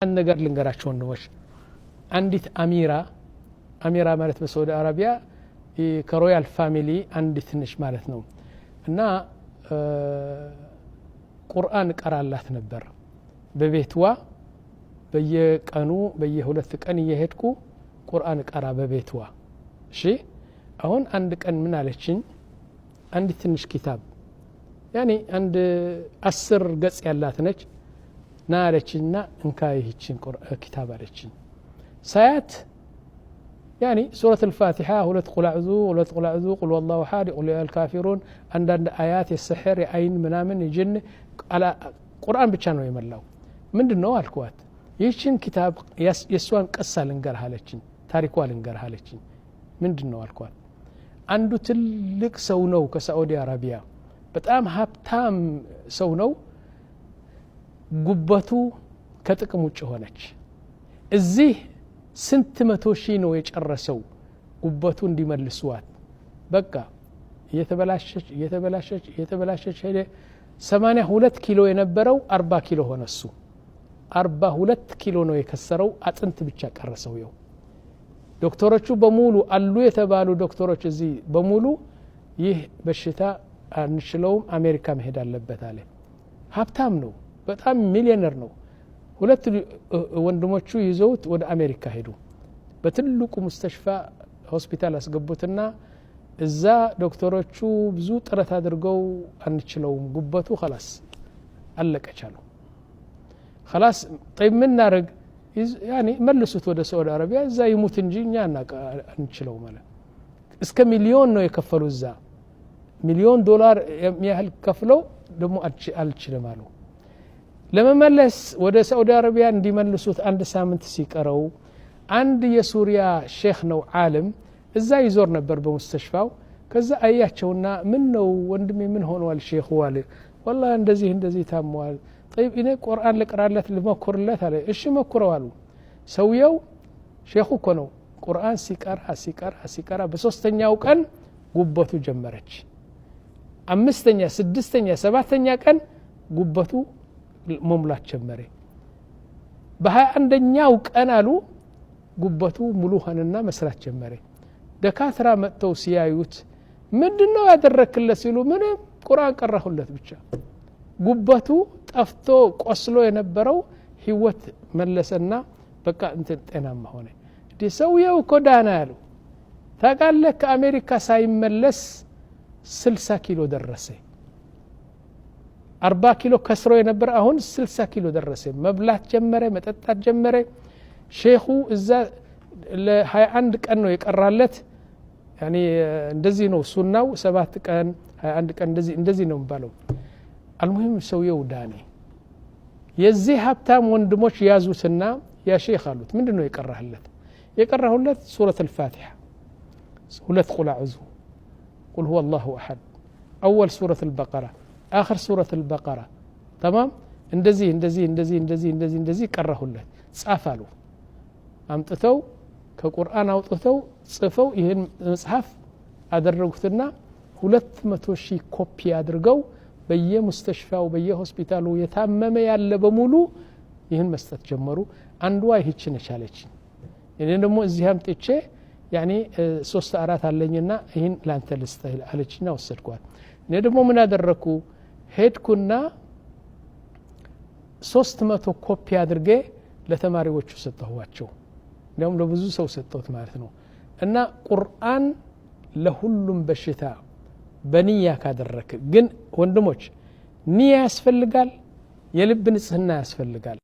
ነገር ልንገራቸው ወንድሞች አንዲት አሚራ ማለት በሳውዲ አረቢያ ከሮያል ፋሚሊ አንዲት ትንሽ ማለት ነው እና ቁርአን ቀራላት ነበር በቤትዋ በየቀኑ በየሁለት ቀን እየሄድኩ ቁርአን ቀራ በቤትዋ እሺ አሁን አንድ ቀን ምን አለችኝ አንዲት ትንሽ ኪታብ ያኒ አንድ 10 ገጽ ያላት ነች ናለችና እንካይህችን ኪታብ አለችኝ ሳያት يعني سورة الفاتحة ولت قل أعوذ قل والله أحد قل يا الكافرون عند آيات السحر عين منامن يجن على قرآن بتشانو يملاو من دنو الكوات يشين كتاب يسوان قصة لنقرها لكن تاريخوا لنقرها لكن من دنو الكوات عنده تلك سونو كسعودي عربية بتأم هابتام سونو قبتو كتكم وجهونك الزيه ስንት መቶ ሺህ ነው የጨረሰው ጉበቱ እንዲመልሱዋት በቃ የተበላሸች ሄደ 82 ኪሎ የነበረው 40 ኪሎ ሆነሱ 42 ኪሎ ነው የከሰረው አጥንት ብቻ ቀረሰው ይው ዶክተሮቹ በሙሉ አሉ የተባሉ ዶክተሮች እዚህ በሙሉ ይህ በሽታ አንችለውም አሜሪካ መሄድ አለበት አለ ሀብታም ነው በጣም ሚሊዮነር ነው ሁለት ወንድሞቹ ይዘውት ወደ አሜሪካ ሄዱ በትልቁ ሙስተሽፋ ሆስፒታል አስገቡትና እዛ ዶክተሮቹ ብዙ ጥረት አድርገው አንችለውም ጉበቱ خلاص አለቀቻሉ خلاص طيب ምን እናርግ يعني መልሱት ወደ ሳውዲ አረቢያ እዛ ይሙት እንጂ እኛ አንችለው ማለት እስከ ሚሊዮን ነው የከፈሉ እዛ ሚሊዮን ዶላር የሚያህል ከፍለው ደግሞ አልችልም አሉ ለመመለስ ወደ ሳውዲ አረቢያ እንዲመልሱት አንድ ሳምንት ሲቀረው አንድ የሱሪያ ሼክ ነው ዓለም እዛ ይዞር ነበር በሙስተሽፋው ከዛ አያቸውና ምን ነው ወንድሜ ምን ሆነዋል ሼኹ አለ والله እንደዚህ ታሟል طيب እኔ ቁርአን ለቀራለት ልሞክርለት አለ እሺ ሞክረው አሉ ሰውየው ሼኹ እኮ ነው ቁርአን ሲቀራ በሶስተኛው ቀን ጉበቱ ጀመረች አምስተኛ ስድስተኛ ሰባተኛ ቀን ጉበቱ መሙላት ጀመረ በ21ኛው ቀን አሉ ጉበቱ ሙሉ ሆነና መስራት ጀመረ ደካትራ መጥተው ሲያዩት ምንድነው ያደረክለት ሲሉ ምን ቁርአን ቀራሁለት ብቻ ጉበቱ ጠፍቶ ቆስሎ የነበረው ህይወት መለሰና በቃ እንትን ጤናማ ሆነ ሰውየው ኮዳና ያሉ ታቃለህ ከአሜሪካ ሳይመለስ 60 ኪሎ ደረሰ 40 ኪሎ ከስሮ የነበር አሁን 60 ኪሎ ደረሰ መብላት ጀመረ መጠጣት ጀመረ ሼኹ እዛ ለ21 ቀን ነው የቀራለት يعني እንደዚህ ነው ሱናው 7 ቀን 21 ቀን እንደዚህ ነው ባለው المهم ሰውየው ዳኔ የዚህ ሀብታም ወንድሞች ያዙትና ያ ሼኽ አሉት ምንድነው የቀራሁለት ሱረة الفاتحة ሁለት قل أعوذ قل هو الله أحد أول سورة البقرة آخر سورة البقرة تمام እንደዚህ ቀራሁለት ጻፋሉ አምጥተው ከቁርአን አውጥተው ጽፈው ይሄን መጽሐፍ አደረጉትና 200,000 ኮፒ አድርገው በየሙስተሽፋው በየሆስፒታሉ የታመመ ያለ በሙሉ ይሄን መስጠት ጀመሩ አንዷ ይህችን ቻለች እኔ ደግሞ እዚህ አምጥቼ يعني 3-4 አለኝና ይሄን ላንተ ልስጥህ አለችና ወሰድኳት እኔ ደግሞ ምን አደረኩ ሄድኩና 300 ኮፒ አድርጌ ለተማሪዎቹ ሰጠኋቸው እንደውም ለብዙ ሰው ሰጠሁት ማለት ነው እና ቁርአን ለሁሉም በሽታ በንያ ካደረክ ግን ወንድሞች ንያ ያስፈልጋል የልብ ንጽህና ያስፈልጋል